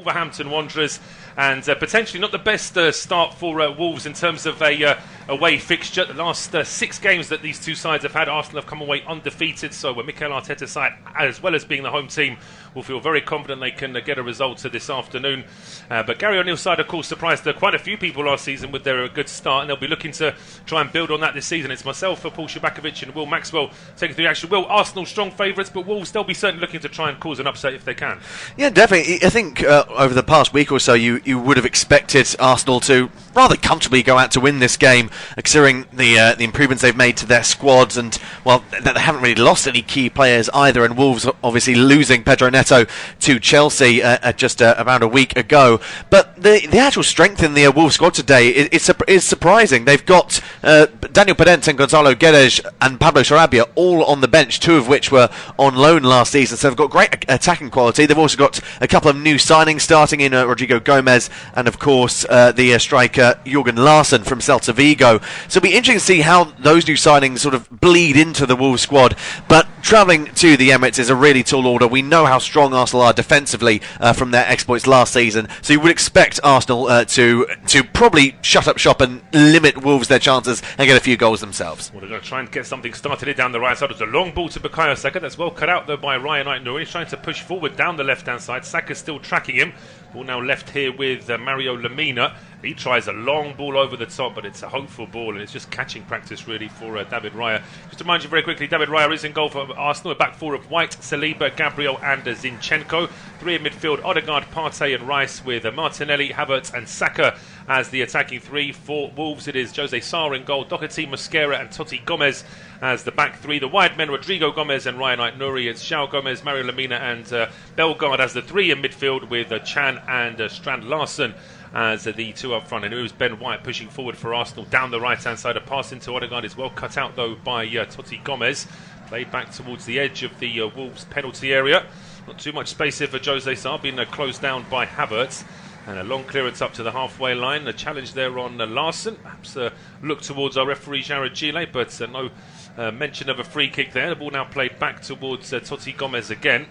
Wolverhampton Wanderers, and potentially not the best start for Wolves in terms of a away fixture. The last 6 games that these two sides have had, Arsenal have come away undefeated, so Mikel Arteta's side, as well as being the home team, will feel very confident they can get a result this afternoon. But Gary O'Neill's side, of course, surprised quite a few people last season with their good start, and they'll be looking to try and build on that this season. It's myself, Paul Szczerbakowicz, and Will Maxwell taking through the action. Will, Arsenal strong favourites, but Wolves, they'll be certainly looking to try and cause an upset if they can. Yeah, definitely. I think over the past week or so, you would have expected Arsenal to rather comfortably go out to win this game, considering the improvements they've made to their squads, and well, they haven't really lost any key players either. And Wolves obviously losing Pedro Neto to Chelsea just around a week ago. But the actual strength in the Wolves squad today is surprising. They've got Daniel Pedente and Gonzalo Guedes and Pablo Sarabia all on the bench, 2 of which were on loan last season. So they've got great attacking quality. They've also got a couple of new signings starting in Rodrigo Gomez and, of course, the striker Jurgen Larsson from Celta Vigo. So it'll be interesting to see how those new signings sort of bleed into the Wolves squad. But travelling to the Emirates is a really tall order. We know how strong Arsenal are defensively from their exploits last season. So you would expect Arsenal to probably shut up shop and limit Wolves their chances and get a few goals themselves. Well, they're going to try and get something started here down the right side. It's a long ball to Bukayo Saka. That's well cut out, though, by Ryan Aït-Nouri. He's trying to push forward down the left-hand side. Saka's still tracking him. Ball now left here with Mario Lemina. He tries a long ball over the top, but it's a hopeful ball, and it's just catching practice, really, for David Raya. Just to remind you very quickly, David Raya is in goal for Arsenal. A back 4 of White, Saliba, Gabriel and Zinchenko. 3 in midfield, Odegaard, Partey and Rice, with Martinelli, Havertz and Saka as the attacking 3. For Wolves, it is Jose Sarr in goal, Doherty, Mosquera and Totti Gomez as the back 3. The wide men, Rodrigo Gomez and Ryan Aït-Nouri. It's João Gomez, Mario Lemina and Bellegarde as the 3 in midfield, with Chan and Strand Larsen as the 2 up front. And it was Ben White pushing forward for Arsenal down the right-hand side. A pass into Odegaard is well cut out, though, by Totti Gomez. Played back towards the edge of the Wolves penalty area. Not too much space here for Jose Sarr, being closed down by Havertz. And a long clearance up to the halfway line. A challenge there on Larsen. Perhaps look towards our referee, Jared Gile, but no mention of a free kick there. The ball now played back towards Totti Gomez again.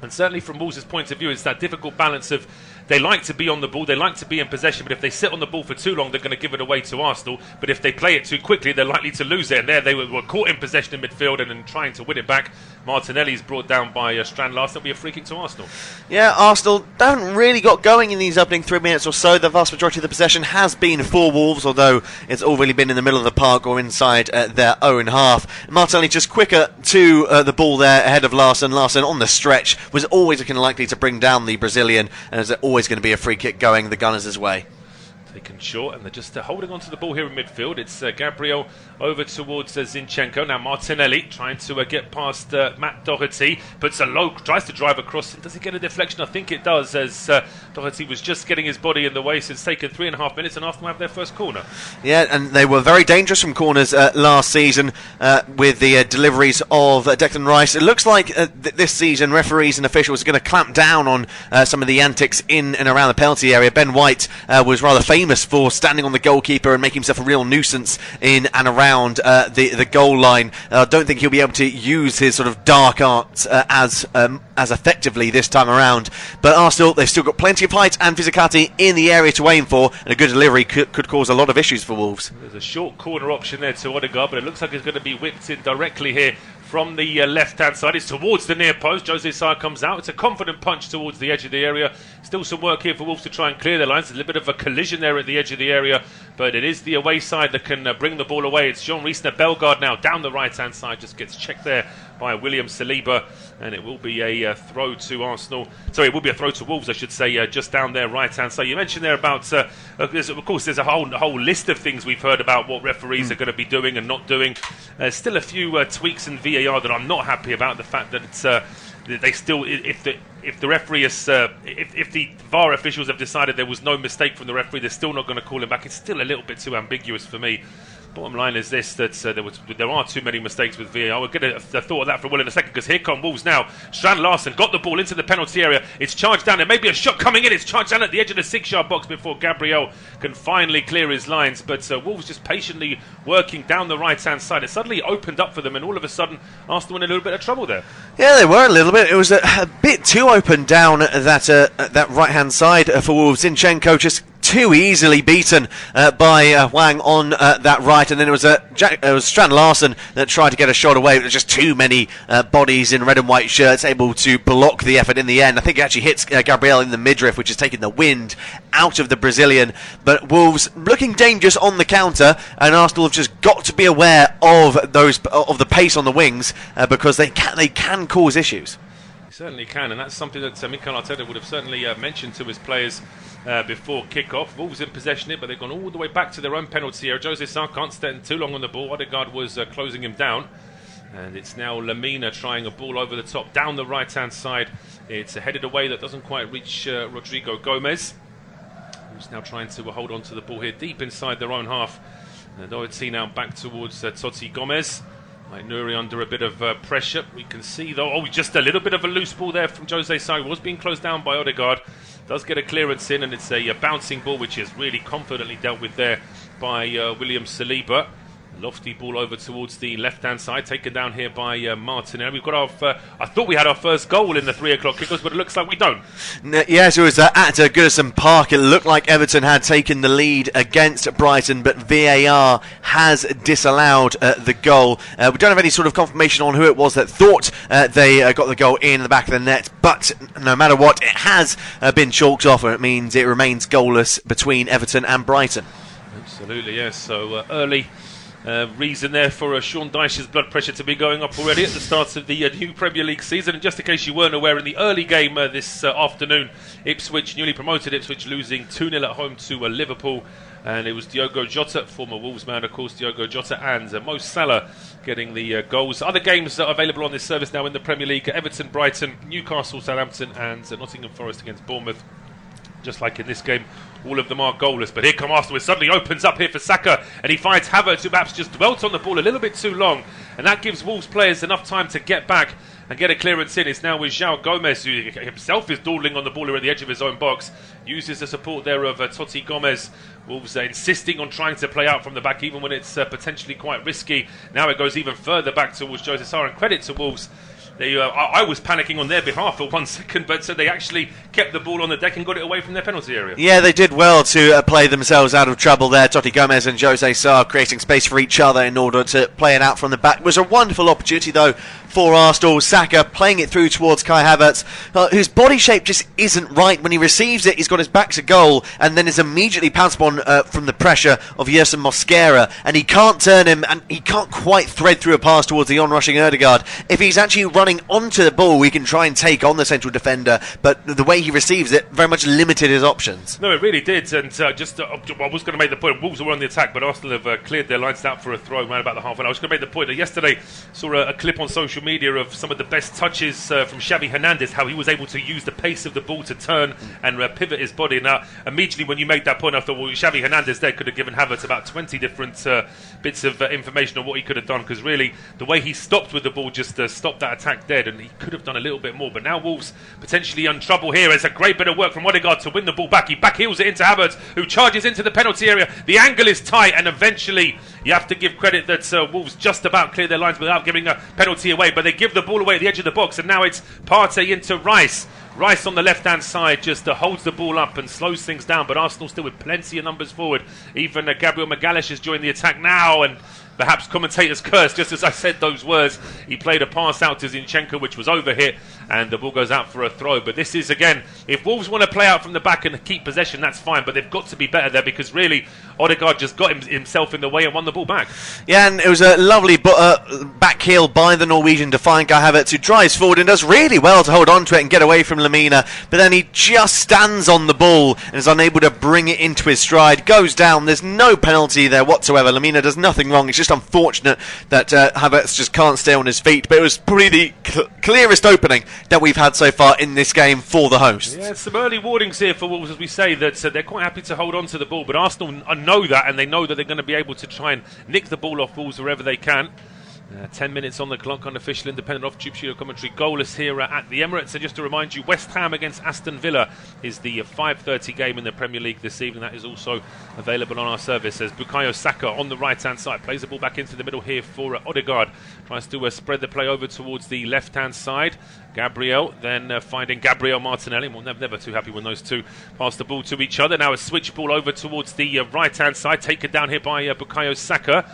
And certainly from Wolves' point of view, it's that difficult balance of they like to be on the ball, they like to be in possession, but if they sit on the ball for too long, they're going to give it away to Arsenal. But if they play it too quickly, they're likely to lose it. And there they were caught in possession in midfield and then trying to win it back. Martinelli's brought down by Strand Larsen. It'll be a free kick to Arsenal. Yeah, Arsenal haven't really got going in these opening 3 minutes or so. The vast majority of the possession has been for Wolves, although it's all really been in the middle of the park or inside their own half. Martinelli just quicker to the ball there ahead of Larsen. Larsen on the stretch was always looking likely to bring down the Brazilian, and there's always going to be a free kick going the Gunners' way. Taken short, and they're just holding on to the ball here in midfield. It's Gabriel over towards Zinchenko. Now Martinelli trying to get past Matt Doherty, puts a low, tries to drive across. Does he get a deflection? I think it does, as Doherty was just getting his body in the way. So it's taken 3.5 minutes, and Arsenal have their first corner. Yeah, and they were very dangerous from corners last season with the deliveries of Declan Rice. It looks like this season referees and officials are going to clamp down on some of the antics in and around the penalty area. Ben White was rather famous for standing on the goalkeeper and making himself a real nuisance in and around the goal line. I don't think he'll be able to use his sort of dark arts as effectively this time around. But Arsenal, they've still got plenty of height and physicality in the area to aim for, and a good delivery could cause a lot of issues for Wolves. There's a short corner option there to Odegaard, but it looks like it's going to be whipped in directly here from the left-hand side. It's towards the near post. Jose Sarr comes out. It's a confident punch towards the edge of the area. Still some work here for Wolves to try and clear their lines. There's a little bit of a collision there at the edge of the area, but it is the away side that can bring the ball away. It's Jean-Rees Bellegarde now down the right-hand side. Just gets checked there by William Saliba, and it will be a throw to Arsenal. Sorry, it will be a throw to Wolves, I should say, just down their right-hand side. You mentioned there about, of course, there's a whole list of things we've heard about what referees are going to be doing and not doing. There's still a few tweaks in VAR that I'm not happy about. The fact that it's they still, if the referee is, if the VAR officials have decided there was no mistake from the referee, they're still not going to call him back. It's still a little bit too ambiguous for me. Bottom line is this, that there are too many mistakes with VAR. We'll get a thought of that for Will in a second, because here come Wolves now. Strand Larsen got the ball into the penalty area. It's charged down. There may be a shot coming in. It's charged down at the edge of the 6-yard box before Gabriel can finally clear his lines. But Wolves just patiently working down the right-hand side. It suddenly opened up for them, and all of a sudden, Arsenal in a little bit of trouble there. Yeah, they were a little bit. It was a bit too open down that right-hand side for Wolves. Zinchenko just too easily beaten by Wang on that right, and then it was Strand Larsen that tried to get a shot away. There were just too many bodies in red and white shirts able to block the effort in the end. I think it actually hits Gabriel in the midriff, which has taken the wind out of the Brazilian. But Wolves looking dangerous on the counter, and Arsenal have just got to be aware of the pace on the wings because they can cause issues. Certainly can, and that's something that Mikel Arteta would have certainly mentioned to his players before kick-off. Wolves in possession it, but they've gone all the way back to their own penalty area. Jose Sarr can't stand too long on the ball. Odegaard was closing him down, and it's now Lamina trying a ball over the top down the right-hand side. It's headed away that doesn't quite reach Rodrigo Gomez, who's now trying to hold on to the ball here deep inside their own half. And Doherty now back towards Totti Gomez. Nuri under a bit of pressure. We can see though, just a little bit of a loose ball there from Jose Sarr. Was being closed down by Odegaard. Does get a clearance in, and it's a bouncing ball which is really confidently dealt with there by William Saliba. Lofty ball over towards the left-hand side, taken down here by Martinelli. We've got I thought we had our first goal in the 3 o'clock kickoffs, but it looks like we don't. Yes, it was at Goodison Park. It looked like Everton had taken the lead against Brighton, but VAR has disallowed the goal. We don't have any sort of confirmation on who it was that thought they got the goal in the back of the net, but no matter what, it has been chalked off, and it means it remains goalless between Everton and Brighton. Absolutely, yes. So early reason there for Sean Dyche's blood pressure to be going up already at the start of the new Premier League season. And just in case you weren't aware, in the early game this afternoon, Ipswich, newly promoted Ipswich, losing 2-0 at home to Liverpool. And it was Diogo Jota, former Wolves man, of course, Diogo Jota, and Mo Salah getting the goals. Other games are available on this service now in the Premier League: Everton, Brighton, Newcastle, Southampton, and Nottingham Forest against Bournemouth. Just like in this game, all of them are goalless. But here come Arsenal. It suddenly opens up here for Saka, and he finds Havertz, who perhaps just dwelt on the ball a little bit too long, and that gives Wolves players enough time to get back and get a clearance in. It's now with João Gomez, who himself is dawdling on the ball at the edge of his own box. Uses the support there of Totti Gomez. Wolves insisting on trying to play out from the back, even when it's potentially quite risky. Now it goes even further back towards Jose Sarr, and credit to Wolves. I was panicking on their behalf for 1 second, but so they actually kept the ball on the deck and got it away from their penalty area. Yeah, they did well to play themselves out of trouble there. Totti Gomez and Jose Sarr creating space for each other in order to play it out from the back. It was a wonderful opportunity, though, for Arsenal. Saka playing it through towards Kai Havertz, whose body shape just isn't right. When he receives it, he's got his back to goal, and then is immediately pounced upon from the pressure of Yerson Mosquera, and he can't turn him, and he can't quite thread through a pass towards the on-rushing Odegaard. If he's actually running onto the ball, we can try and take on the central defender, but the way he receives it very much limited his options. No, it really did, and I was going to make the point, Wolves were on the attack, but Arsenal have cleared their lines out for a throw around about the half, and I was going to make the point that yesterday saw a clip on social media of some of the best touches from Xavi Hernandez, how he was able to use the pace of the ball to turn and pivot his body. Now, immediately when you made that point, I thought, well, Xavi Hernandez there could have given Havertz about 20 different bits of information on what he could have done, because really, the way he stopped with the ball just stopped that attack dead, and he could have done a little bit more. But now Wolves potentially in trouble here. It's a great bit of work from Odegaard to win the ball back. He backheels it into Havertz, who charges into the penalty area. The angle is tight, and eventually you have to give credit that Wolves just about clear their lines without giving a penalty away, but they give the ball away at the edge of the box, and now it's Partey into Rice. Rice on the left-hand side just holds the ball up and slows things down, but Arsenal still with plenty of numbers forward. Even Gabriel Magalhaes has joined the attack now, and perhaps commentators cursed just as I said those words. He played a pass out to Zinchenko, which was overhit, and the ball goes out for a throw. But this is, again, if Wolves want to play out from the back and keep possession, that's fine, but they've got to be better there, because really Odegaard just got himself in the way and won the ball back. Yeah, and it was a lovely back heel by the Norwegian defiant Kai Havertz, who drives forward and does really well to hold on to it and get away from Lamina, but then he just stands on the ball and is unable to bring it into his stride. Goes down. There's no penalty there whatsoever. Lamina does nothing wrong. It's just unfortunate that Havertz just can't stay on his feet, but it was probably the clearest opening that we've had so far in this game for the hosts. Yeah, some early warnings here for Wolves, as we say, that they're quite happy to hold on to the ball, but Arsenal know that, and they know that they're going to be able to try and nick the ball off Wolves wherever they can. 10 minutes on the clock, unofficial independent off Tube Studio commentary, goalless here at the Emirates. And just to remind you, West Ham against Aston Villa is the 5:30 game in the Premier League this evening. That is also available on our service as Bukayo Saka on the right-hand side plays the ball back into the middle here for Odegaard. Tries to spread the play over towards the left-hand side. Gabriel then finding Gabriel Martinelli. Well, never too happy when those two pass the ball to each other. Now a switch ball over towards the right-hand side, taken down here by Bukayo Saka.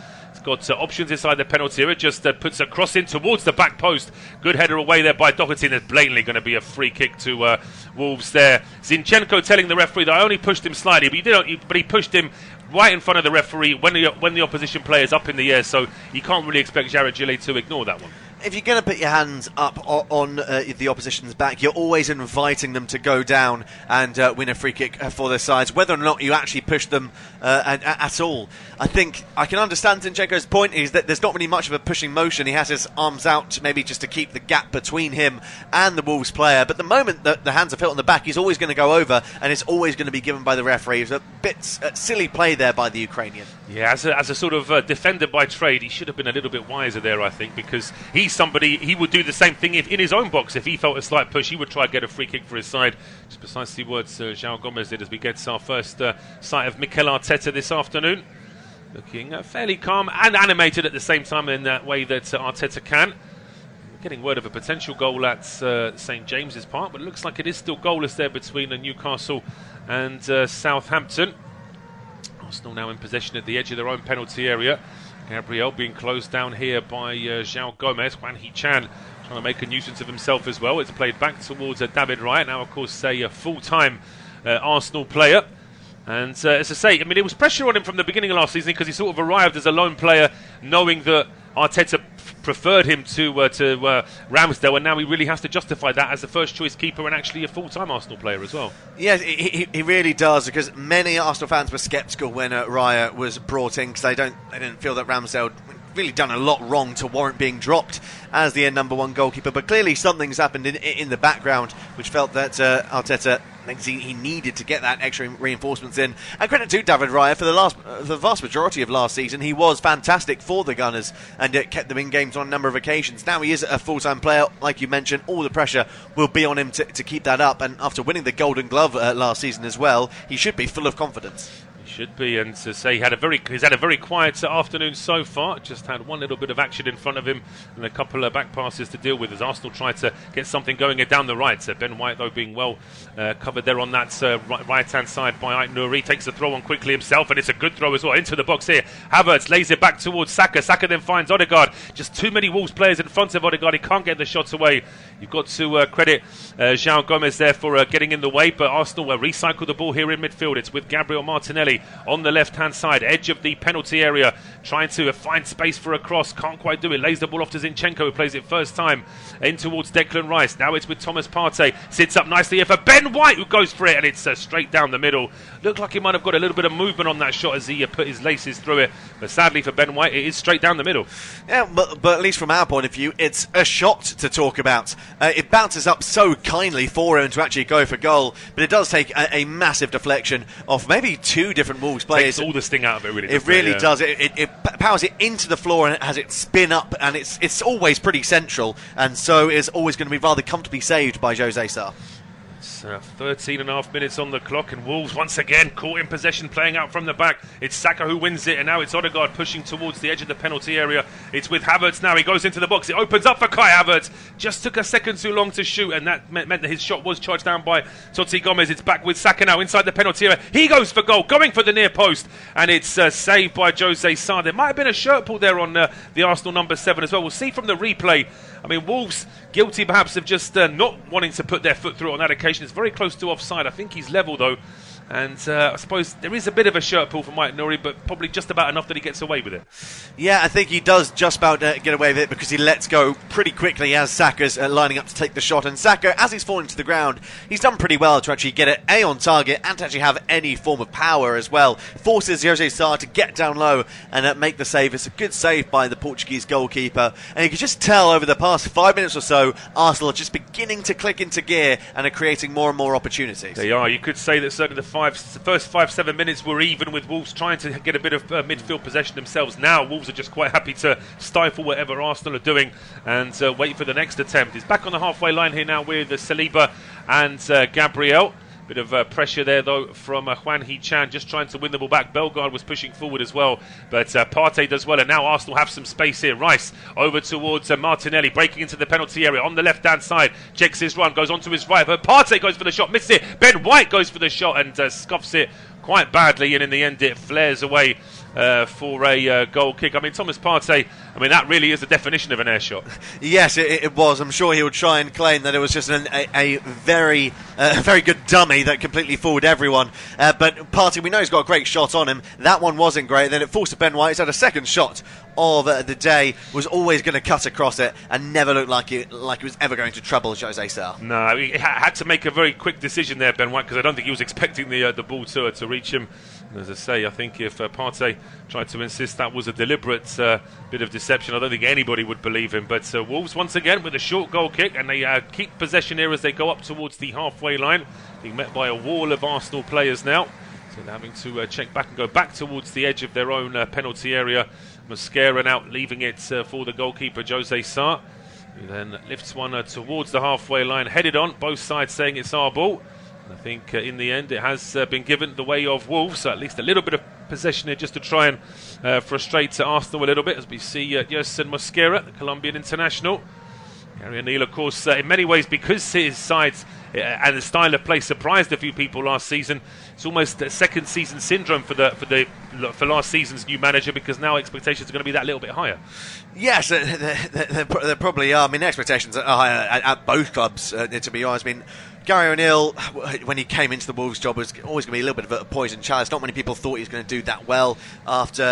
Got options inside the penalty area, just puts a cross in towards the back post. Good header away there by Doherty. There's blatantly going to be a free kick to Wolves there. Zinchenko telling the referee that I only pushed him slightly, but he pushed him right in front of the referee when the opposition player is up in the air, so you can't really expect Jared Gillet to ignore that one. If you're going to put your hands up on the opposition's back, you're always inviting them to go down and win a free kick for their sides, whether or not you actually push them at all. I think I can understand Zinchenko's point is that there's not really much of a pushing motion. He has his arms out maybe just to keep the gap between him and the Wolves player, but the moment that the hands are felt on the back, he's always going to go over, and it's always going to be given by the referee. It was a bit silly play there by the Ukrainian. Yeah, as a sort of defender by trade, he should have been a little bit wiser there, I think, because he's somebody, he would do the same thing if in his own box. If he felt a slight push, he would try and get a free kick for his side. Just precisely what João Gomez did as we get our first sight of Mikel Arteta this afternoon. Looking fairly calm and animated at the same time in that way that Arteta can. Getting word of a potential goal at St James's Park, but it looks like it is still goalless there between Newcastle and Southampton. Arsenal now in possession at the edge of their own penalty area. Gabriel being closed down here by João Gomez. Juan Hichan trying to make a nuisance of himself as well. It's played back towards David Raya. Now, of course, a full-time Arsenal player. And as I say, I mean, it was pressure on him from the beginning of last season because he sort of arrived as a lone player, knowing that Arteta preferred him to Ramsdale, and now he really has to justify that as the first-choice keeper and actually a full-time Arsenal player as well. Yes, he really does, because many Arsenal fans were sceptical when Raya was brought in because they didn't feel that Ramsdale really done a lot wrong to warrant being dropped as the number one goalkeeper. But clearly something's happened in the background which felt that Arteta thinks he needed to get that extra reinforcements in. And credit to David Raya for the vast majority of last season. He was fantastic for the Gunners and kept them in games on a number of occasions. Now he is a full-time player, like you mentioned. All the pressure will be on him to keep that up. And after winning the Golden Glove last season as well, he should be full of confidence. Should be, and to say he's had a very quiet afternoon so far. Just had one little bit of action in front of him and a couple of back passes to deal with as Arsenal tried to get something going down the right. Ben White, though, being well covered there on that right-hand side by Ait-Nouri. Takes the throw on quickly himself, and it's a good throw as well into the box here. Havertz lays it back towards Saka. Saka then finds Odegaard. Just too many Wolves players in front of Odegaard. He can't get the shots away. You've got to credit João Gomez there for getting in the way, but Arsenal recycle the ball here in midfield. It's with Gabriel Martinelli on the left-hand side, edge of the penalty area, trying to find space for a cross. Can't quite do it. Lays the ball off to Zinchenko, who plays it first time in towards Declan Rice. Now it's with Thomas Partey. Sits up nicely here for Ben White, who goes for it, and it's straight down the middle. Looked like he might have got a little bit of movement on that shot as he put his laces through it, but sadly for Ben White, it is straight down the middle. Yeah, but at least from our point of view, it's a shot to talk about. It bounces up so kindly for him to actually go for goal, but it does take a massive deflection off maybe two different Wolves players. Takes all the sting out of it, really. It really does. It powers it into the floor and it has it spin up, and it's always pretty central, and so is always going to be rather comfortably saved by Jose Sarr. It's 13.5 minutes on the clock, and Wolves once again caught in possession, playing out from the back. It's Saka who wins it, and now it's Odegaard pushing towards the edge of the penalty area. It's with Havertz now. He goes into the box. It opens up for Kai Havertz. Just took a second too long to shoot, and that meant that his shot was charged down by Totti Gomez. It's back with Saka now inside the penalty area. He goes for goal, going for the near post, and it's saved by Jose Sarr. There might have been a shirt pull there on the Arsenal number 7 as well. We'll see from the replay. I mean, Wolves guilty perhaps of just not wanting to put their foot through it on that occasion. It's very close to offside. I think he's level though. And I suppose there is a bit of a shirt pull from Mike Nouri, but probably just about enough that he gets away with it. Yeah, I think he does just about get away with it because he lets go pretty quickly as Saka's lining up to take the shot. And Saka, as he's falling to the ground, he's done pretty well to actually get it on target and to actually have any form of power as well. Forces Jose Sá to get down low and make the save. It's a good save by the Portuguese goalkeeper. And you can just tell over the past 5 minutes or so, Arsenal are just beginning to click into gear and are creating more and more opportunities. They are. You could say that certainly the first 5-7 minutes were even, with Wolves trying to get a bit of midfield possession themselves. Now Wolves are just quite happy to stifle whatever Arsenal are doing and wait for the next attempt. He's back on the halfway line here now with Saliba and Gabriel. Bit of pressure there, though, from Juan He-Chan, just trying to win the ball back. Bellegarde was pushing forward as well, but Partey does well, and now Arsenal have some space here. Rice over towards Martinelli, breaking into the penalty area on the left-hand side. Checks his run, goes on to his right, but Partey goes for the shot, misses it. Ben White goes for the shot and scuffs it quite badly, and in the end it flares away for a goal kick. I mean, Thomas Partey, that really is the definition of an air shot. Yes, it was. I'm sure he would try and claim that it was just a very good dummy that completely fooled everyone. But Partey, we know he's got a great shot on him. That one wasn't great. Then it falls to Ben White. He's had a second shot of the day, was always going to cut across it and never looked like it was ever going to trouble Jose Sá. No, he had to make a very quick decision there, Ben White, because I don't think he was expecting the ball to reach him. As I say, I think if Partey tried to insist that was a deliberate bit of deception, I don't think anybody would believe him. But Wolves once again with a short goal kick, and they keep possession here as they go up towards the halfway line, being met by a wall of Arsenal players now. So they're having to check back and go back towards the edge of their own penalty area. Mosquera now leaving it for the goalkeeper Jose Sá, who then lifts one towards the halfway line, headed on, both sides saying it's our ball. I think in the end it has been given the way of Wolves, so at least a little bit of possession here just to try and frustrate Arsenal a little bit, as we see Yerson Mosquera, the Colombian international. Gary O'Neill, of course, in many ways, because his sides and the style of play surprised a few people last season, it's almost a second season syndrome for last season's new manager, because now expectations are going to be that little bit higher. Yes, there probably are. Expectations are higher at both clubs, to be honest. Gary O'Neill, when he came into the Wolves job, was always going to be a little bit of a poison chalice. Not many people thought he was going to do that well after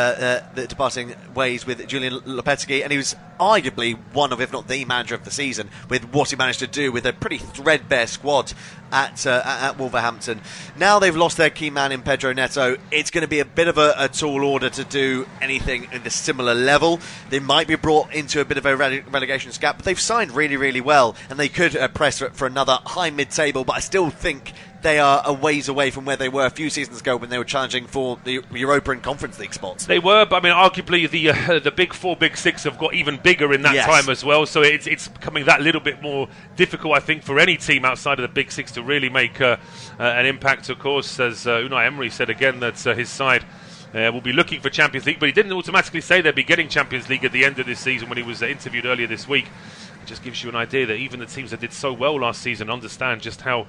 the departing ways with Julian Lopetegui, and he was arguably one of, if not the manager of the season, with what he managed to do with a pretty threadbare squad at Wolverhampton. Now they've lost their key man in Pedro Neto. It's going to be a bit of a tall order to do anything in the similar level. They might be brought into a bit of a relegation gap, but they've signed really, really well, and they could press for another high mid-table, but I still think they are a ways away from where they were a few seasons ago when they were challenging for the Europa and Conference League spots. They were, but arguably the big four, big six have got even bigger in that time as well. So it's becoming that little bit more difficult, I think, for any team outside of the big six to really make an impact. Of course, as Unai Emery said again, that his side will be looking for Champions League, but he didn't automatically say they'd be getting Champions League at the end of this season when he was interviewed earlier this week. It just gives you an idea that even the teams that did so well last season understand just how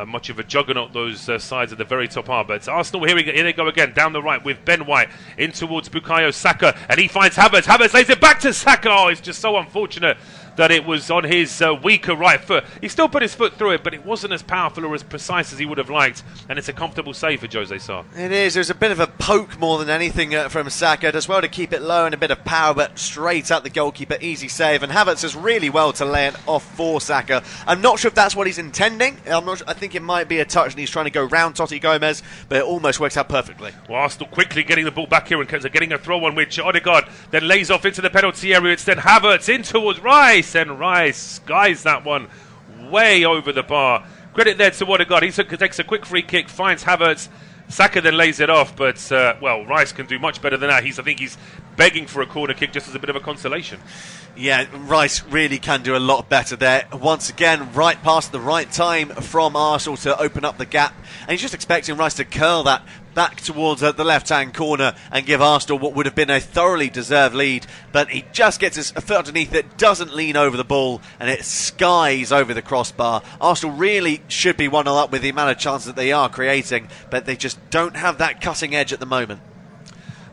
much of a juggernaut those sides at the very top are. But Arsenal, here they go again, down the right with Ben White, in towards Bukayo Saka, and he finds Havertz. Havertz lays it back to Saka. Oh, it's just so unfortunate that it was on his weaker right foot. He still put his foot through it, but it wasn't as powerful or as precise as he would have liked, and it's a comfortable save for Jose Sá. It is. There's a bit of a poke more than anything from Saka. Does well to keep it low and a bit of power, but straight at the goalkeeper. Easy save, and Havertz does really well to lay it off for Saka. I'm not sure if that's what he's intending. I think it might be a touch and he's trying to go round Totti Gomez, but it almost works out perfectly. Well, Arsenal quickly getting the ball back here and getting a throw on which Odegaard then lays off into the penalty area. It's then Havertz in towards Rice, and Rice skies that one way over the bar. Credit there to Odegaard. He takes a quick free kick, finds Havertz. Saka then lays it off, but Rice can do much better than that. I think he's begging for a corner kick just as a bit of a consolation. Yeah, Rice really can do a lot better there. Once again, right pass at the right time from Arsenal to open up the gap, and he's just expecting Rice to curl that back towards the left-hand corner and give Arsenal what would have been a thoroughly deserved lead, but he just gets his foot underneath it, doesn't lean over the ball, and it skies over the crossbar. Arsenal really should be 1-0 up with the amount of chances that they are creating, but they just don't have that cutting edge at the moment.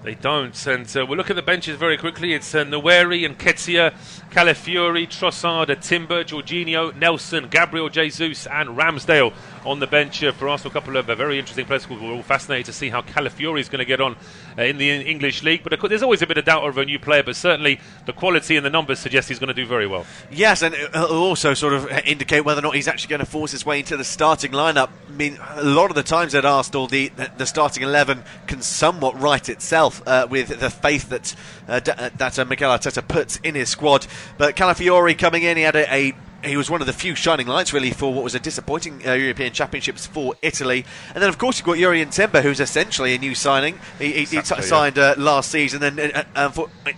They don't, and we'll look at the benches very quickly. It's Nweri and Nketiah, Calafiori, Trossard, Timber, Jorginho, Nelson, Gabriel Jesus and Ramsdale on the bench for Arsenal. A couple of very interesting players. We're all fascinated to see how Calafiori is going to get on in the English league. But of course, there's always a bit of doubt over a new player, but certainly the quality and the numbers suggest he's going to do very well. Yes, and it'll also sort of indicate whether or not he's actually going to force his way into the starting lineup. I mean, a lot of the times at Arsenal, the starting 11 can somewhat right itself with the faith that Mikel Arteta puts in his squad. But Calafiori coming in, he was one of the few shining lights, really, for what was a disappointing European Championships for Italy. And then, of course, you've got Jurrien Timber, who's essentially a new signing. He signed last season, then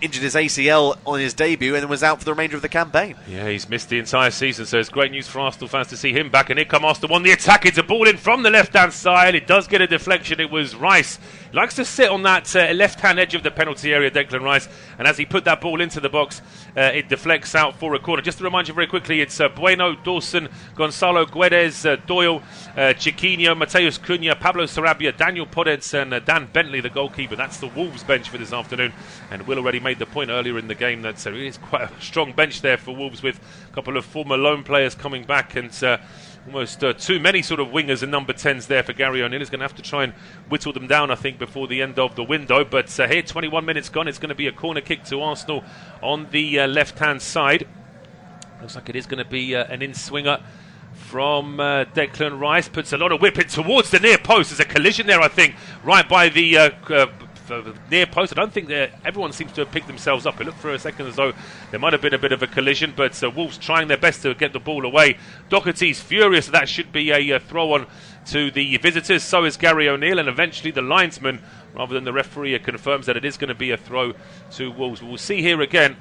injured his ACL on his debut, and then was out for the remainder of the campaign. Yeah, he's missed the entire season, so it's great news for Arsenal fans to see him back. And here come Arsenal on the attack. It's a ball in from the left-hand side. It does get a deflection. It was Rice. He likes to sit on that left-hand edge of the penalty area, Declan Rice. And as he put that ball into the box, it deflects out for a corner. Just to remind you very quickly, it's Bueno, Dawson, Gonzalo Guedes, Doyle, Chiquinho, Mateus Cunha, Pablo Sarabia, Daniel Podence and Dan Bentley, the goalkeeper. That's the Wolves bench for this afternoon. And Will already made the point earlier in the game that it is quite a strong bench there for Wolves, with a couple of former loan players coming back and almost too many sort of wingers and number 10s there for Gary O'Neill. He's going to have to try and whittle them down, I think, before the end of the window. But here, 21 minutes gone, it's going to be a corner kick to Arsenal on the left-hand side. Looks like it is going to be an in-swinger from Declan Rice. Puts a lot of whipping towards the near post. There's a collision there, I think, right by the near post. I don't think everyone seems to have picked themselves up. It looked for a second as though there might have been a bit of a collision, but Wolves trying their best to get the ball away. Doherty's furious. That should be a throw-on to the visitors. So is Gary O'Neill, and eventually the linesman, rather than the referee, confirms that it is going to be a throw to Wolves. We'll see here again.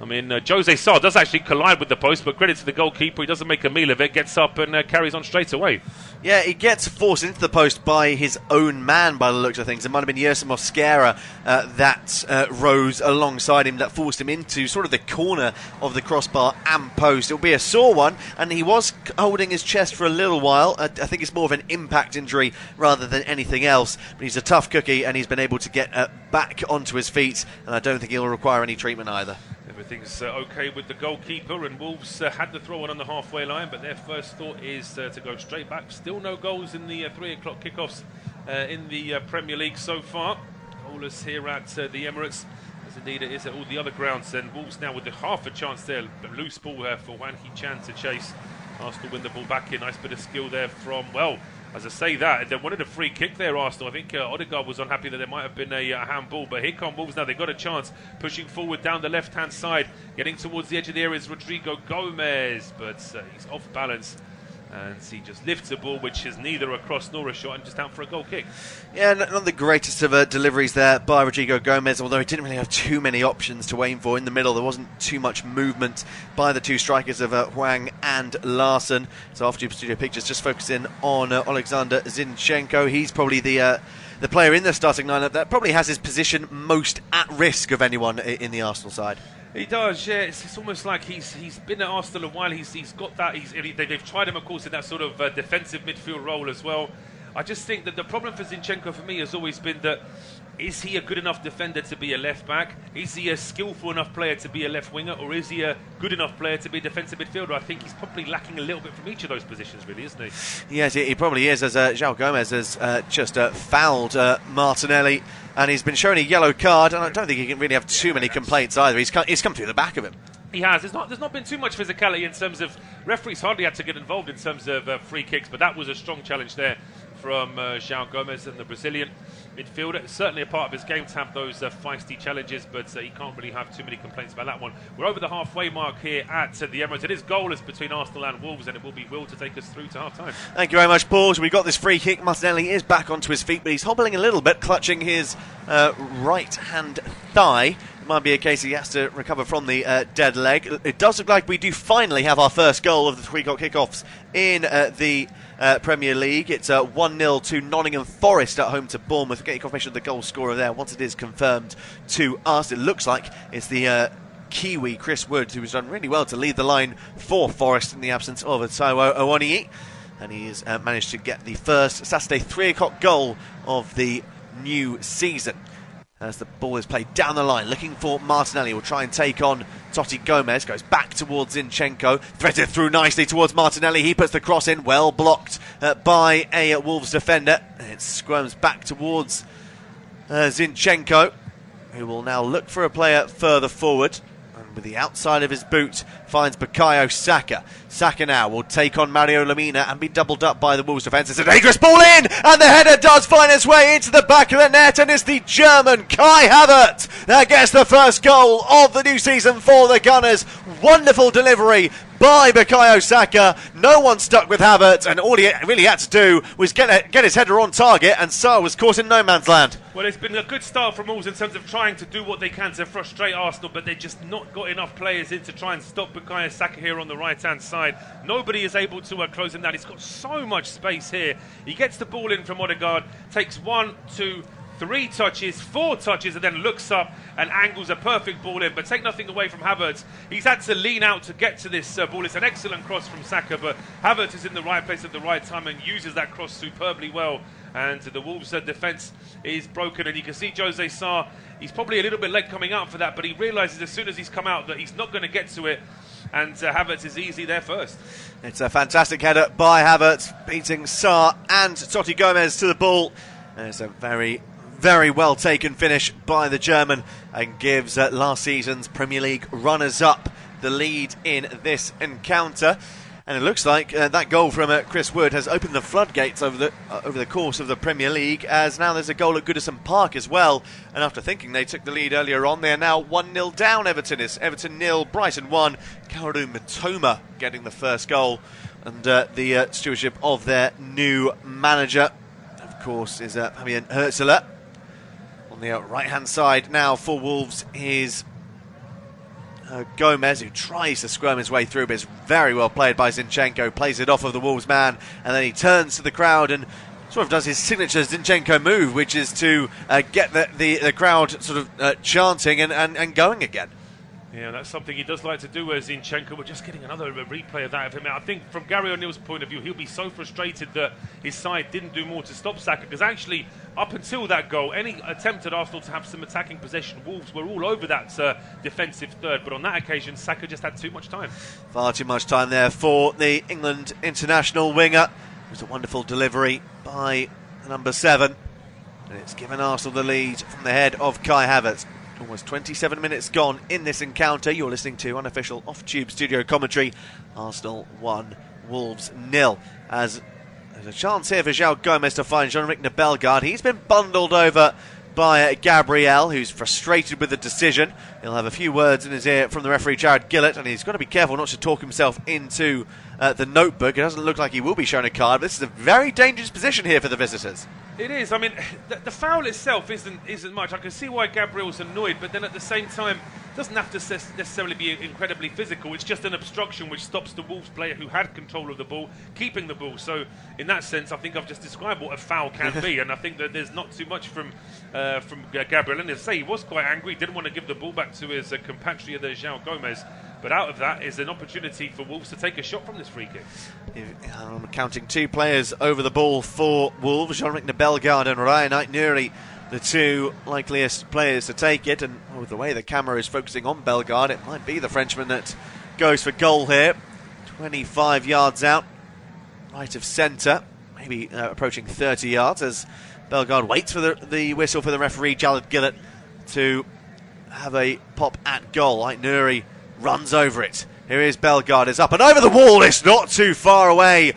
I mean, Jose Sarr does actually collide with the post, but credit to the goalkeeper, he doesn't make a meal of it, gets up and carries on straight away. Yeah, he gets forced into the post by his own man, by the looks of things. It might have been Yerson Mosquera that rose alongside him, that forced him into sort of the corner of the crossbar and post. It'll be a sore one, and he was holding his chest for a little while. I think it's more of an impact injury rather than anything else. But he's a tough cookie, and he's been able to get back onto his feet, and I don't think he'll require any treatment either. Everything's okay with the goalkeeper, and Wolves had the throw on the halfway line, but their first thought is to go straight back. Still no goals in the 3 o'clock kickoffs in the Premier League so far. Goalless here at the Emirates, as indeed it is at all the other grounds. And Wolves now with half a chance there. Loose ball for Wan Hee-chan to chase. Arsenal win the ball back in. Nice bit of skill there from, well, as I say that, they wanted a free kick there, Arsenal. I think Odegaard was unhappy that there might have been a handball, but here come Wolves now. They've got a chance, pushing forward down the left-hand side, getting towards the edge of the area is Rodrigo Gomez, but he's off balance. And he just lifts a ball which is neither a cross nor a shot, and just out for a goal kick. Yeah, not the greatest of deliveries there by Rodrigo Gomez, although he didn't really have too many options to aim for in the middle. There wasn't too much movement by the two strikers of Hwang and Larson. So after Studio Pictures, just focusing on Alexander Zinchenko. He's probably the player in the starting lineup that probably has his position most at risk of anyone in the Arsenal side. He does, yeah. It's almost like he's been at Arsenal a while. He's got that. They've tried him, of course, in that sort of defensive midfield role as well. I just think that the problem for Zinchenko, for me, has always been that, is he a good enough defender to be a left back? Is he a skillful enough player to be a left winger? Or is he a good enough player to be a defensive midfielder? I think he's probably lacking a little bit from each of those positions, really, isn't he? Yes, he probably is, as João Gomez has just fouled Martinelli. And he's been shown a yellow card, and I don't think he can really have too many complaints either. He's come through the back of him. He has. There's not been too much physicality in terms of, referees hardly had to get involved in terms of free kicks, but that was a strong challenge there from João Gomez and the Brazilian midfielder. It's certainly a part of his game to have those feisty challenges, but he can't really have too many complaints about that one. We're over the halfway mark here at the Emirates. It is goalless between Arsenal and Wolves, and it will be Will to take us through to half-time. Thank you very much, Paul. So we got this free kick. Martinelli is back onto his feet, but he's hobbling a little bit, clutching his right-hand thigh. It might be a case he has to recover from the dead leg. It does look like we do finally have our first goal of the 3 o'clock kickoffs in the Premier League. It's 1-0 to Nottingham Forest at home to Bournemouth. Get your confirmation of the goal scorer there once it is confirmed to us. It looks like it's the Kiwi Chris Wood, who has done really well to lead the line for Forest in the absence of Taiwo Awoniyi, and he's managed to get the first Saturday 3 o'clock goal of the new season. as the ball is played down the line, looking for Martinelli. Will try and take on Totti Gomez, goes back towards Zinchenko, threaded through nicely towards Martinelli. He puts the cross in, well blocked by a Wolves defender. It squirms back towards Zinchenko, who will now look for a player further forward. And with the outside of his boot, finds Bukayo Saka. Saka now will take on Mario Lemina and be doubled up by the Wolves defence. It's a dangerous ball in, and the header does find its way into the back of the net, and it's the German Kai Havertz that gets the first goal of the new season for the Gunners. Wonderful delivery by Bukayo Saka. No one stuck with Havertz, and all he really had to do was get his header on target, and Sarr was caught in no man's land. Well, it's been a good start from Wolves in terms of trying to do what they can to frustrate Arsenal, but they've just not got enough players in to try and stop Bukayo Saka here on the right-hand side. Nobody is able to close him down. He's got so much space here. He gets the ball in from Odegaard, takes 1, 2, 3 touches, 4 touches, and then looks up and angles a perfect ball in. But take nothing away from Havertz. He's had to lean out to get to this ball. It's an excellent cross from Saka, but Havertz is in the right place at the right time and uses that cross superbly well. And the Wolves' defence is broken, and you can see Jose Sarr, he's probably a little bit late coming out for that, but he realises as soon as he's come out that he's not going to get to it, and Havertz is easy there first. It's a fantastic header by Havertz, beating Sarr and Totti Gomez to the ball. And it's a very, very well taken finish by the German, and gives last season's Premier League runners-up the lead in this encounter. And it looks like that goal from Chris Wood has opened the floodgates over the course of the Premier League, as now there's a goal at Goodison Park as well. And after thinking they took the lead earlier on, they are now 1-0 down. Everton is Everton 0, Brighton 1. Kaoru Mitoma getting the first goal, and the stewardship of their new manager, of course, is Fabian Hürzeler. On the right-hand side now for Wolves is Gomez, who tries to squirm his way through, but it's very well played by Zinchenko. Plays it off of the Wolves man, and then he turns to the crowd and sort of does his signature Zinchenko move, which is to get the crowd sort of chanting and going again. Yeah, that's something he does like to do, Zinchenko. We're just getting another replay of that of him. I think from Gary O'Neill's point of view, he'll be so frustrated that his side didn't do more to stop Saka, because actually, up until that goal, any attempt at Arsenal to have some attacking possession, Wolves were all over that defensive third, but on that occasion, Saka just had too much time. Far too much time there for the England international winger. It was a wonderful delivery by number 7, and it's given Arsenal the lead from the head of Kai Havertz. Almost 27 minutes gone in this encounter. You're listening to unofficial off-tube studio commentary. Arsenal 1, Wolves 0. As there's a chance here for João Gomez to find Jean-Luc Bellegarde. He's been bundled over by Gabriel, who's frustrated with the decision. He'll have a few words in his ear from the referee, Jared Gillett, and he's got to be careful not to talk himself into the notebook. It doesn't look like he will be shown a card, but this is a very dangerous position here for the visitors. It is. I mean, the foul itself isn't much. I can see why Gabriel's annoyed, but then at the same time, it doesn't have to necessarily be incredibly physical. It's just an obstruction which stops the Wolves player who had control of the ball keeping the ball. So, in that sense, I think I've just described what a foul can be, and I think that there's not too much from Gabriel. And as I say, he was quite angry. He didn't want to give the ball back to his compatriot there, João Gomez. But out of that is an opportunity for Wolves to take a shot from this free kick. I'm counting 2 players over the ball for Wolves, Jean-Luc Bellegarde and Ryan Aït-Nouri, the 2 likeliest players to take it. And with the way the camera is focusing on Bellegarde, it might be the Frenchman that goes for goal here. 25 yards out, right of centre, maybe approaching 30 yards, as Bellegarde waits for the whistle for the referee, Jared Gillett, to have a pop at goal. Aït-Nouri runs over it. Here is Bellegarde, is up and over the wall. It's not too far away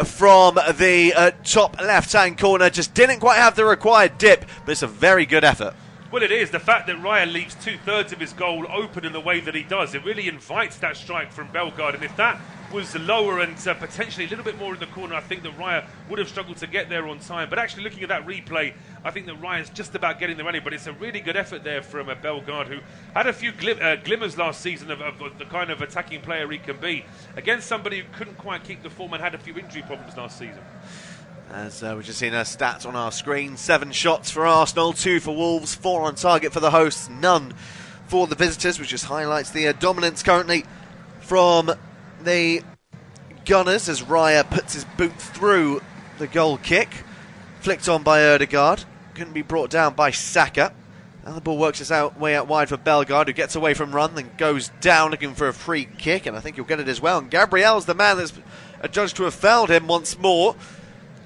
from the top left-hand corner. Just didn't quite have the required dip, but it's a very good effort. Well, it is. The fact that Raya leaves 2/3 of his goal open in the way that he does, it really invites that strike from Bellegarde. And if that was lower and potentially a little bit more in the corner, I think that Raya would have struggled to get there on time. But actually, looking at that replay, I think that Raya's just about getting there anyway. But it's a really good effort there from Bellegarde, who had a few glimmers last season of the kind of attacking player he can be, against somebody who couldn't quite keep the form and had a few injury problems last season. As we've just seen our stats on our screen, 7 shots for Arsenal, 2 for Wolves, 4 on target for the hosts, none for the visitors, which just highlights the dominance currently from the Gunners, as Raya puts his boot through the goal kick, flicked on by Odegaard, couldn't be brought down by Saka, And the ball works its way out wide for Bellegarde, who gets away from run, then goes down looking for a free kick, and I think he'll get it as well. And Gabriel's the man that's adjudged to have fouled him once more.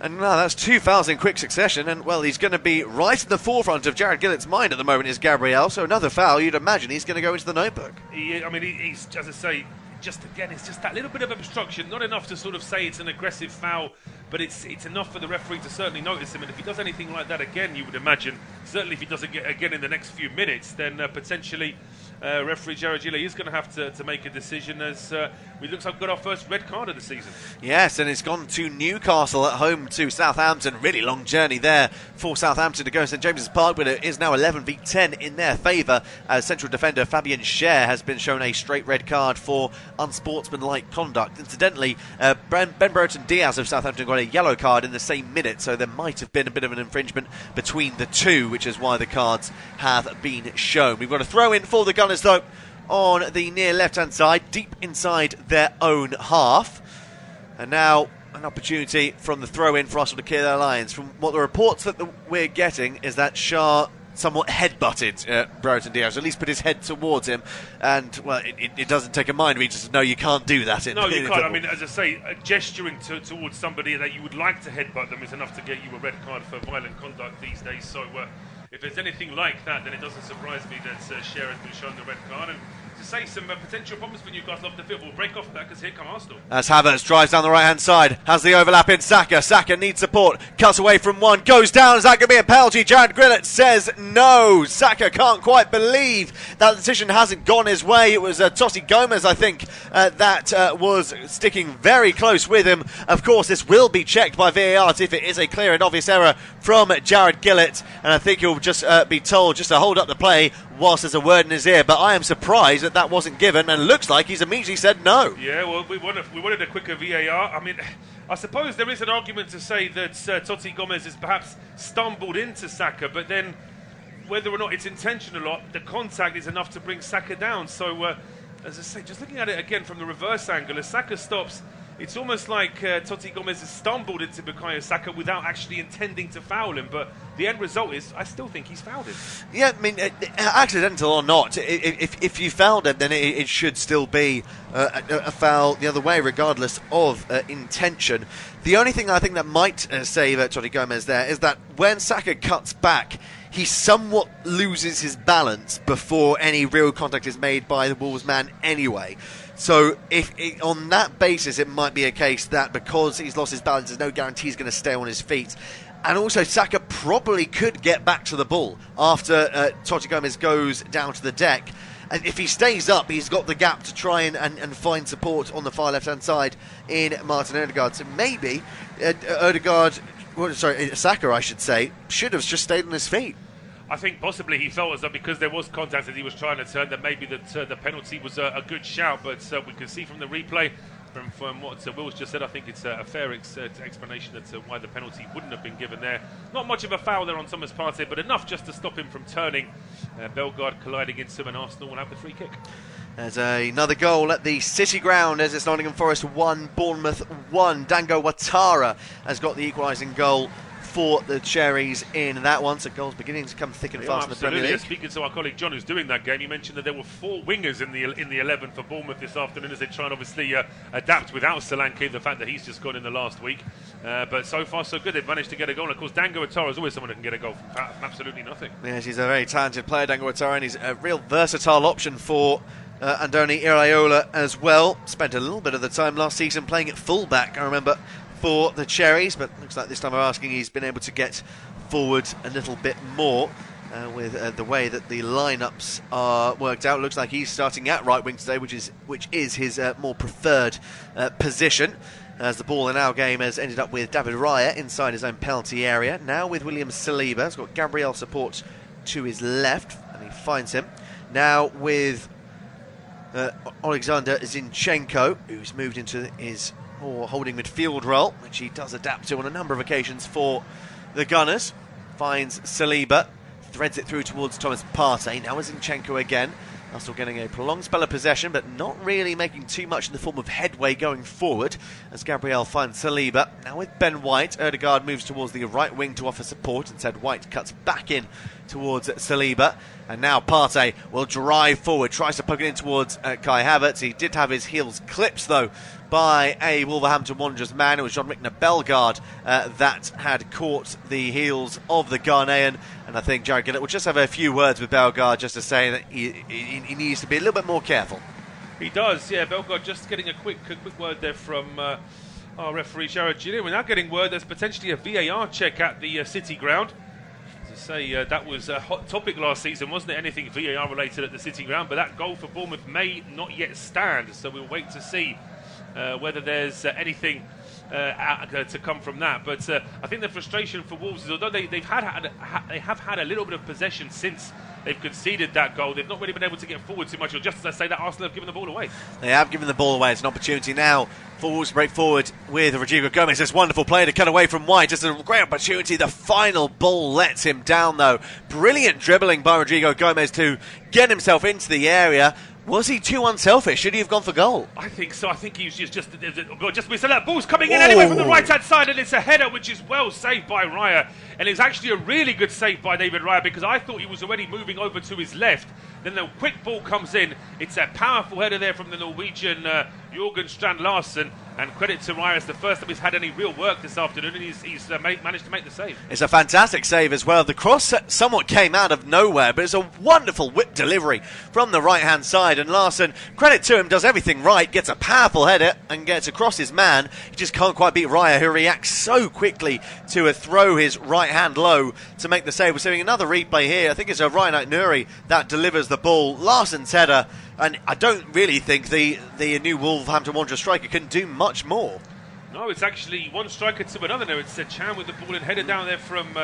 And now that's 2 fouls in quick succession, and well, he's going to be right in the forefront of Jared Gillett's mind at the moment, is Gabriel. So another foul, you'd imagine he's going to go into the notebook. He's, as I say, it's just that little bit of obstruction, not enough to sort of say it's an aggressive foul, but it's enough for the referee to certainly notice him. And if he does anything like that again, you would imagine, certainly if he does it again in the next few minutes, then potentially referee Jared Gillett is going to have to make a decision, as it looks like we've got our first red card of the season. Yes, and it's gone to Newcastle at home to Southampton. Really long journey there for Southampton to go to St James's Park, but it is now 11v10 in their favour, as central defender Fabian Schär has been shown a straight red card for unsportsmanlike conduct. Incidentally, Ben Brereton Diaz of Southampton got a yellow card in the same minute, so there might have been a bit of an infringement between the two, which is why the cards have been shown. We've got a throw in for the Gunners though on the near left hand side, deep inside their own half, and now an opportunity from the throw in for Arsenal to clear their lines. From what the reports that we're getting is that Schär somewhat headbutted Brereton Diaz, at least put his head towards him, and well, it doesn't take a mind reader to know you can't do that. No, you can't. I mean, as I say, gesturing towards somebody that you would like to headbutt them is enough to get you a red card for violent conduct these days. So if there's anything like that, then it doesn't surprise me that Schär has been shown the red card. And to say some potential problems for Newcastle off the field, we'll break off that because here come Arsenal. As Havertz drives down the right hand side, has the overlap in Saka. Saka needs support, cuts away from one, goes down. Is that going to be a penalty? Jared Gillett says no. Saka can't quite believe that decision hasn't gone his way. It was Totti Gomez, I think, that was sticking very close with him. Of course, this will be checked by VAR if it is a clear and obvious error from Jared Gillett, and I think he'll just be told just to hold up the play whilst there's a word in his ear. But I am surprised that wasn't given, and it looks like he's immediately said no. Yeah, well, we wanted a quicker VAR. I mean, I suppose there is an argument to say that Totti Gomez has perhaps stumbled into Saka, but then whether or not it's intentional or not, the contact is enough to bring Saka down. So, as I say, just looking at it again from the reverse angle, as Saka stops, it's almost like Totti Gomez has stumbled into Bukayo Saka without actually intending to foul him, but the end result is I still think he's fouled him. Yeah, I mean, accidental or not, if you fouled him, then it should still be a foul the other way, regardless of intention. The only thing I think that might save Totti Gomez there is that when Saka cuts back, he somewhat loses his balance before any real contact is made by the Wolves man anyway. So on that basis, it might be a case that because he's lost his balance, there's no guarantee he's going to stay on his feet. And also, Saka probably could get back to the ball after Totti Gomez goes down to the deck. And if he stays up, he's got the gap to try and find support on the far left-hand side in Martin Odegaard. So maybe Saka, I should say, should have just stayed on his feet. I think possibly he felt as though because there was contact as he was trying to turn, that maybe the penalty was a good shout, but we can see from the replay, from what Will's just said, I think it's a fair explanation as to why the penalty wouldn't have been given there. Not much of a foul there on Thomas Partey, but enough just to stop him from turning. Bellegarde colliding into him, and Arsenal will have the free kick. There's another goal at the City Ground as it's Nottingham Forest 1, Bournemouth 1. Dango Ouattara has got the equalising goal for the Cherries in that one, so goals beginning to come thick and fast in the Premier League. Speaking to our colleague John, who's doing that game, he mentioned that there were 4 wingers in the 11 for Bournemouth this afternoon as they try and obviously adapt without Solanke, the fact that he's just gone in the last week. But so far so good, they've managed to get a goal. And of course, Dango Ouattara is always someone who can get a goal from absolutely nothing. Yes, he's a very talented player, Dango Ouattara, and he's a real versatile option for Andoni Iraola as well. Spent a little bit of the time last season playing at full-back, I remember, for the Cherries, but looks like this time we're asking he's been able to get forward a little bit more with the way that the lineups are worked out. Looks like he's starting at right wing today, which is his more preferred position, as the ball in our game has ended up with David Raya inside his own penalty area. Now with William Saliba, he's got Gabriel support to his left, and he finds him. Now with Alexander Zinchenko, who's moved into his more holding midfield role, which he does adapt to on a number of occasions for the Gunners. Finds Saliba, threads it through towards Thomas Partey. Now is Zinchenko again. Arsenal getting a prolonged spell of possession, but not really making too much in the form of headway going forward, as Gabriel finds Saliba. Now with Ben White, Ødegaard moves towards the right wing to offer support. Instead, White cuts back in towards Saliba. And now Partey will drive forward, tries to poke it in towards Kai Havertz. He did have his heels clipped, though, by a Wolverhampton Wanderers man. It was Jean-Michel Bellegarde that had caught the heels of the Ghanaian. And I think Jared Gillett will just have a few words with Bellegarde just to say that he needs to be a little bit more careful. He does, yeah. Bellegarde just getting a quick word there from our referee, Jared Gillett. We're now getting word there's potentially a VAR check at the City ground. To say that was a hot topic last season, wasn't it? Anything VAR related at the City ground, but that goal for Bournemouth may not yet stand, so we'll wait to see whether there's anything to come from that. But I think the frustration for Wolves is, although they have had a little bit of possession since they've conceded that goal, they've not really been able to get forward too much. Or just as I say, that Arsenal have given the ball away. They have given the ball away. It's an opportunity now for Wolves to break forward with Rodrigo Gomez. This wonderful play to cut away from White. Just a great opportunity. The final ball lets him down, though. Brilliant dribbling by Rodrigo Gomez to get himself into the area. Was he too unselfish? Should he have gone for goal? I think so. I think he was just missed. That ball's coming in anyway from the right-hand side, and it's a header which is well saved by Raya. And it's actually a really good save by David Raya, because I thought he was already moving over to his left. Then the quick ball comes in. It's a powerful header there from the Norwegian Jørgen Strand Larsen. And credit to Raya, it's the first time he's had any real work this afternoon, and he's managed to make the save. It's a fantastic save as well. The cross somewhat came out of nowhere, but it's a wonderful whip delivery from the right-hand side. And Larsen, credit to him, does everything right, gets a powerful header and gets across his man. He just can't quite beat Raya, who reacts so quickly to throw his right hand low to make the save. We're seeing another replay here. I think it's Ryan Aït-Nouri that delivers the ball. Larsen's header. And I don't really think the new Wolverhampton Wanderers striker can do much more. No, it's actually one striker to another now. It's Chan with the ball and headed down there from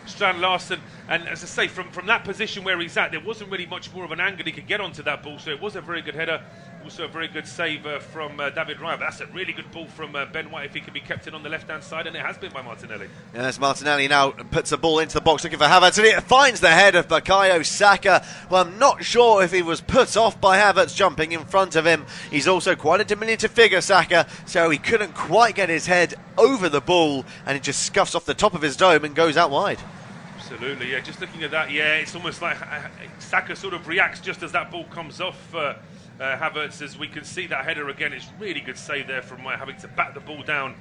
Strand Larsen. And as I say, from that position where he's at, there wasn't really much more of an angle he could get onto that ball. So it was a very good header. Also a very good save from David Raya. But that's a really good ball from Ben White if he can be kept in on the left-hand side, and it has been by Martinelli. Yes, Martinelli now puts the ball into the box looking for Havertz, and it finds the head of Bukayo Saka. Well, I'm not sure if he was put off by Havertz jumping in front of him. He's also quite a diminutive figure, Saka, so he couldn't quite get his head over the ball, and it just scuffs off the top of his dome and goes out wide. Absolutely, yeah. Just looking at that, yeah, it's almost like Saka sort of reacts just as that ball comes off Havertz. As we can see that header again, it's really good save there from White, having to bat the ball down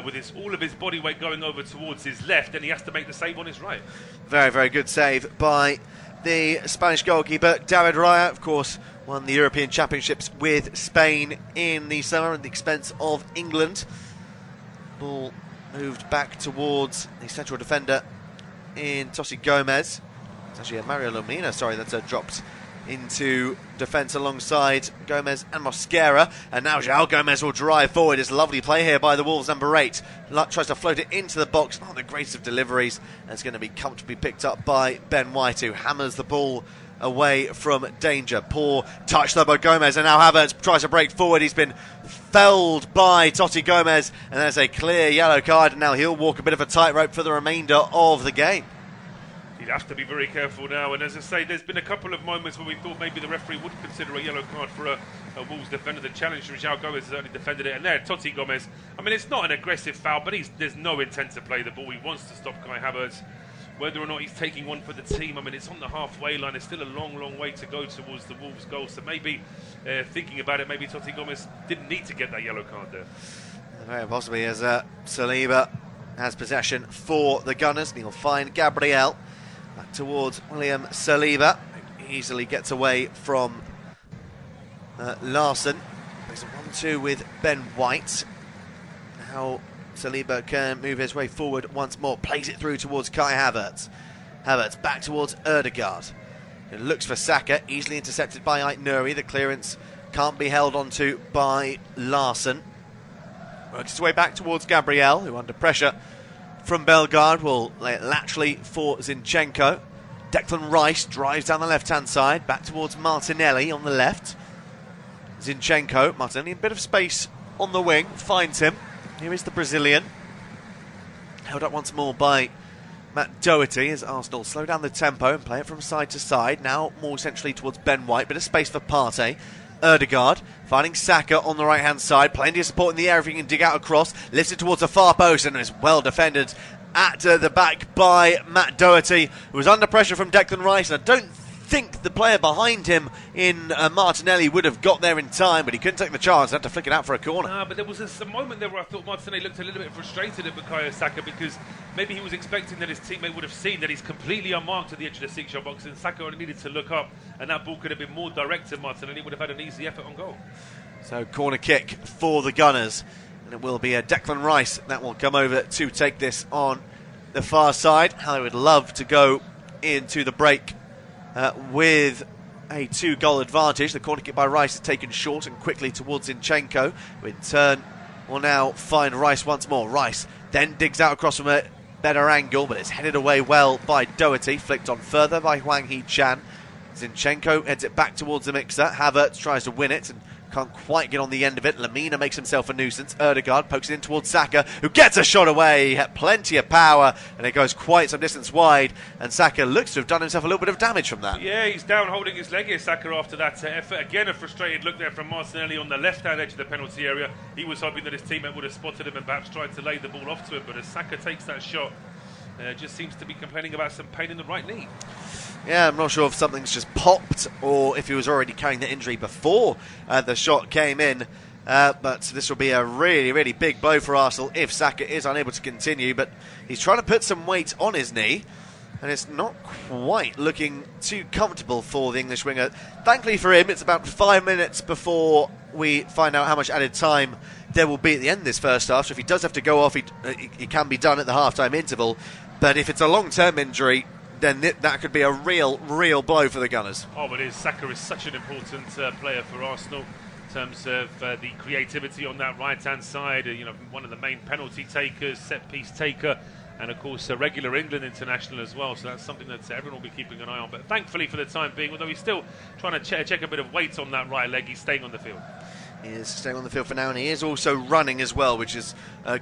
with all of his body weight going over towards his left, and he has to make the save on his right. Very, very good save by the Spanish goalkeeper. David Raya, of course, won the European Championships with Spain in the summer at the expense of England. Ball moved back towards the central defender in Totti Gomez. It's actually Mario Lemina, that's dropped into defence alongside Gomez and Mosquera. And now João Gomez will drive forward. It's a lovely play here by the Wolves, number 8. Tries to float it into the box. Not the greatest of deliveries. And it's going to be comfortably picked up by Ben White, who hammers the ball away from danger. Poor touch though by Gomez, and now Havertz tries to break forward. He's been felled by Totti Gomez, and there's a clear yellow card, and now he'll walk a bit of a tightrope for the remainder of the game. He'd have to be very careful now, and as I say, there's been a couple of moments where we thought maybe the referee would consider a yellow card for a Wolves defender. The challenge from João Gomez has only defended it, and there, Totti Gomez, I mean, it's not an aggressive foul, but there's no intent to play the ball. He wants to stop Kai Havertz. Whether or not he's taking one for the team, I mean, it's on the halfway line. There's still a long, long way to go towards the Wolves' goal. So maybe, thinking about it, maybe Totti Gomez didn't need to get that yellow card there. Very possibly, as Saliba has possession for the Gunners. And he'll find Gabriel back towards William Saliba. Easily gets away from Larsen. There's a 1-2 with Ben White. Now Saliba can move his way forward once more, plays it through towards Kai Havertz. Havertz back towards Ødegaard. It looks for Saka, easily intercepted by Aït-Nouri. The clearance can't be held onto by Larsen. Works his way back towards Gabriel, who under pressure from Bellegarde will lay it laterally for Zinchenko. Declan Rice drives down the left-hand side, back towards Martinelli on the left. Zinchenko, Martinelli, a bit of space on the wing, finds him. Here is the Brazilian. Held up once more by Matt Doherty as Arsenal slow down the tempo and play it from side to side. Now more centrally towards Ben White, bit of space for Partey. Erdegaard finding Saka on the right hand side. Plenty of support in the air if he can dig out across. Lifts it towards the far post and is well defended at the back by Matt Doherty, who was under pressure from Declan Rice. And I don't think the player behind him in Martinelli would have got there in time, but he couldn't take the chance, had to flick it out for a corner. But there was a moment there where I thought Martinelli looked a little bit frustrated at Bukayo Saka, because maybe he was expecting that his teammate would have seen that he's completely unmarked at the edge of the 6-yard box, and Saka only needed to look up, and that ball could have been more direct to Martinelli, would have had an easy effort on goal. So corner kick for the Gunners, and it will be a Declan Rice that will come over to take this on the far side. How they would love to go into the break with a 2-goal advantage. The corner kick by Rice is taken short and quickly towards Zinchenko, who in turn will now find Rice once more. Rice then digs out across from a better angle, but it's headed away well by Doherty, flicked on further by Hwang Hee-chan. Zinchenko heads it back towards the mixer. Havertz tries to win it and can't quite get on the end of it. Lamina makes himself a nuisance. Erdegaard pokes it in towards Saka, who gets a shot away. He had plenty of power, and it goes quite some distance wide, and Saka looks to have done himself a little bit of damage from that. Yeah, he's down holding his leg here, Saka, after that effort. Again, a frustrated look there from Martinelli on the left-hand edge of the penalty area. He was hoping that his teammate would have spotted him and perhaps tried to lay the ball off to him, but as Saka takes that shot, just seems to be complaining about some pain in the right knee. Yeah, I'm not sure if something's just popped or if he was already carrying the injury before the shot came in. But this will be a really, really big blow for Arsenal if Saka is unable to continue. But he's trying to put some weight on his knee, and it's not quite looking too comfortable for the English winger. Thankfully for him, it's about 5 minutes before we find out how much added time there will be at the end of this first half. So if he does have to go off, he can be done at the half-time interval. But if it's a long-term injury, then that could be a real blow for the Gunners. Oh, but Saka is such an important player for Arsenal in terms of the creativity on that right-hand side. One of the main penalty takers, set-piece taker, and of course a regular England international as well. So that's something that everyone will be keeping an eye on. But thankfully for the time being, although he's still trying to check a bit of weight on that right leg, he's staying on the field. He is staying on the field for now, and he is also running as well, which is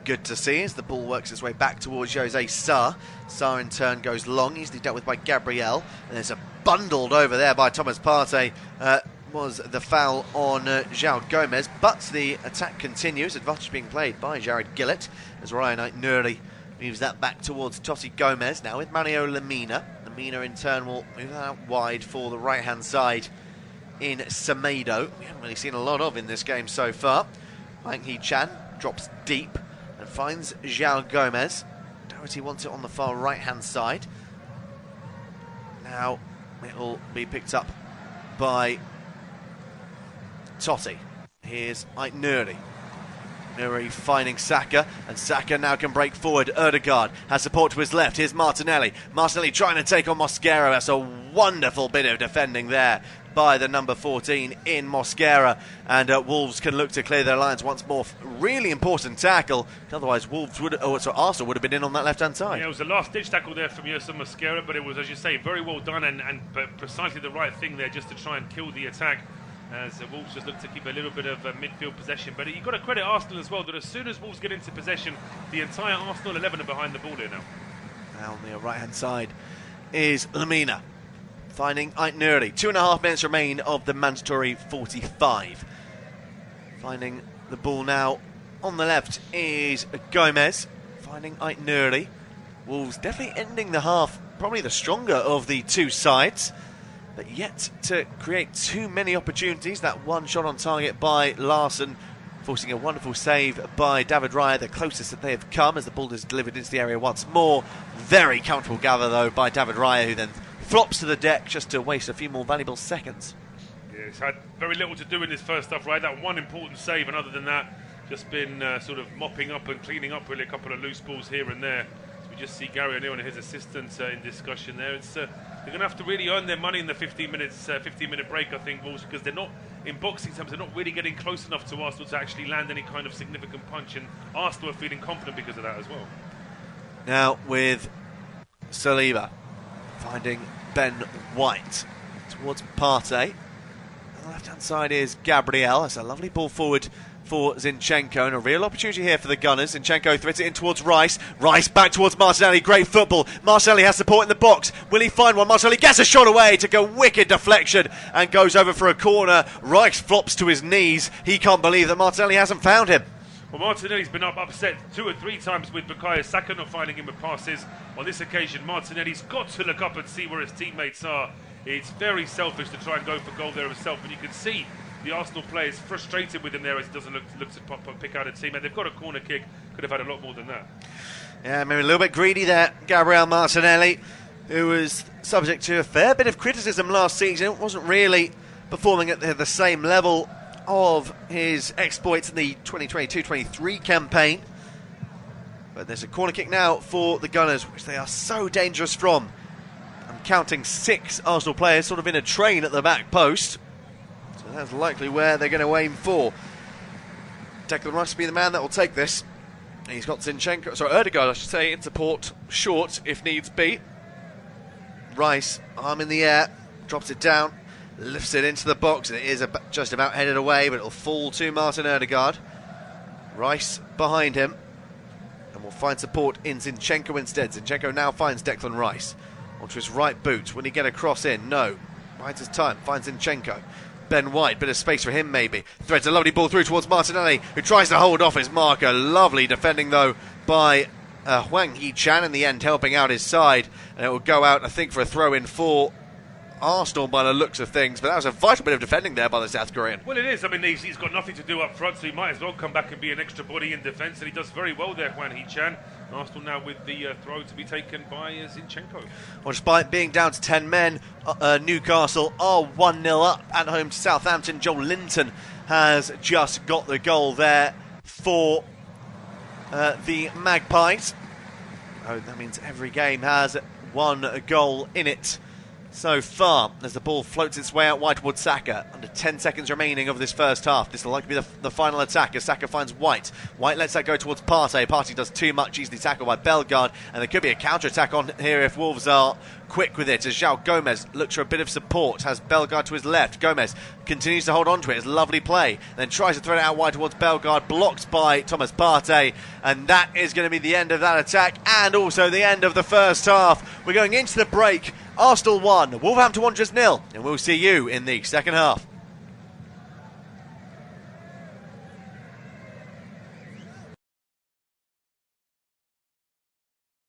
good to see as the ball works its way back towards Jose Sarr. Sarr in turn goes long, easily dealt with by Gabriel, and there's a bundled over there by Thomas Partey. Was the foul on João Gomez, but the attack continues. Advantage being played by Jared Gillett as Ryan Knight-Nuri moves that back towards Totti Gomez, now with Mario Lamina. Lamina in turn will move that out wide for the right-hand side in Semedo. We haven't really seen a lot of in this game so far. Hwang Hee-chan drops deep and finds João Gomez. Doherty wants it on the far right-hand side. Now it will be picked up by Totti. Here's Knight-Nuri. Nuri finding Saka, and Saka now can break forward. Erdegaard has support to his left. Here's Martinelli. Martinelli trying to take on Mosquera. That's a wonderful bit of defending there by the number 14 in Mosquera, and Wolves can look to clear their lines once more. Really important tackle, otherwise Arsenal would have been in on that left-hand side. Yeah, it was a last-ditch tackle there from Yerson Mosquera, but it was, as you say, very well done and precisely the right thing there just to try and kill the attack, as Wolves just look to keep a little bit of midfield possession. But you've got to credit Arsenal as well, that as soon as Wolves get into possession, the entire Arsenal 11 are behind the ball here now. Now on the right-hand side is Lamina finding Knight-Nuri. 2.5 minutes remain of the mandatory 45. Finding the ball now on the left is Gomez, finding Knight-Nuri. Wolves definitely ending the half, probably the stronger of the two sides, but yet to create too many opportunities. That one shot on target by Larsson, forcing a wonderful save by David Raya, the closest that they have come as the ball is delivered into the area once more. Very comfortable gather though by David Raya, who then flops to the deck just to waste a few more valuable seconds. Yeah, it's had very little to do in this first half, right? That one important save, and other than that, just been sort of mopping up and cleaning up really a couple of loose balls here and there. So we just see Gary O'Neill and his assistants in discussion there. It's they're going to have to really earn their money in the 15-minute break, I think, Wolves, because they're not, in boxing terms, they're not really getting close enough to Arsenal to actually land any kind of significant punch, and Arsenal are feeling confident because of that as well. Now with Saliba finding Ben White towards Partey. On the left-hand side is Gabriel. That's a lovely ball forward for Zinchenko, and a real opportunity here for the Gunners. Zinchenko threads it in towards Rice. Rice back towards Martinelli. Great football. Martinelli has support in the box. Will he find one? Martinelli gets a shot away. Took a wicked deflection and goes over for a corner. Rice flops to his knees. He can't believe that Martinelli hasn't found him. Well, Martinelli's been upset 2 or 3 times with Bukayo Saka not finding him with passes. On this occasion, Martinelli's got to look up and see where his teammates are. It's very selfish to try and go for goal there himself, and you can see the Arsenal player is frustrated with him there as he doesn't look to pick out a team. And they've got a corner kick, could have had a lot more than that. Yeah, maybe a little bit greedy there, Gabriel Martinelli, who was subject to a fair bit of criticism last season. Wasn't really performing at the same level of his exploits in the 2022-23 campaign. But there's a corner kick now for the Gunners, which they are so dangerous from. I'm counting 6 Arsenal players sort of in a train at the back post. So that's likely where they're going to aim for. Declan Rice will be the man that will take this. He's got Zinchenko, sorry, Ødegaard, I should say, in support, short if needs be. Rice, arm in the air, drops it down, lifts it into the box, and it is just about headed away, but it'll fall to Martin Ødegaard. Rice behind him, and will find support in Zinchenko instead. Zinchenko now finds Declan Rice onto his right boot. Will he get a cross in? No. Bides his time, finds Zinchenko. Ben White, bit of space for him maybe. Threads a lovely ball through towards Martinelli, who tries to hold off his marker. Lovely defending though by Hwang Hee-chan in the end, helping out his side. And it will go out, I think, for a throw-in for Arsenal by the looks of things. But that was a vital bit of defending there by the South Korean. Well, it is. I mean, he's got nothing to do up front, so he might as well come back and be an extra body in defence. And he does very well there, Hwang Hee-chan. Arsenal now with the throw to be taken by Zinchenko. Well, despite being down to 10 men, Newcastle are 1-0 up at home to Southampton. Joel Linton has just got the goal there for the Magpies. Oh, that means every game has 1 goal in it so far, as the ball floats its way out wide towards Saka. Under 10 seconds remaining of this first half. This will likely be the final attack as Saka finds White. White lets that go towards Partey. Partey does too much, easily tackled by Bellegarde, and there could be a counter-attack on here if Wolves are quick with it, as João Gomez looks for a bit of support, has Bellegarde to his left. Gomez continues to hold on to it, it's a lovely play, then tries to throw it out wide towards Bellegarde, blocked by Thomas Partey, and that is going to be the end of that attack, and also the end of the first half. We're going into the break. Arsenal 1, Wolverhampton Wanderers 0, and we'll see you in the second half.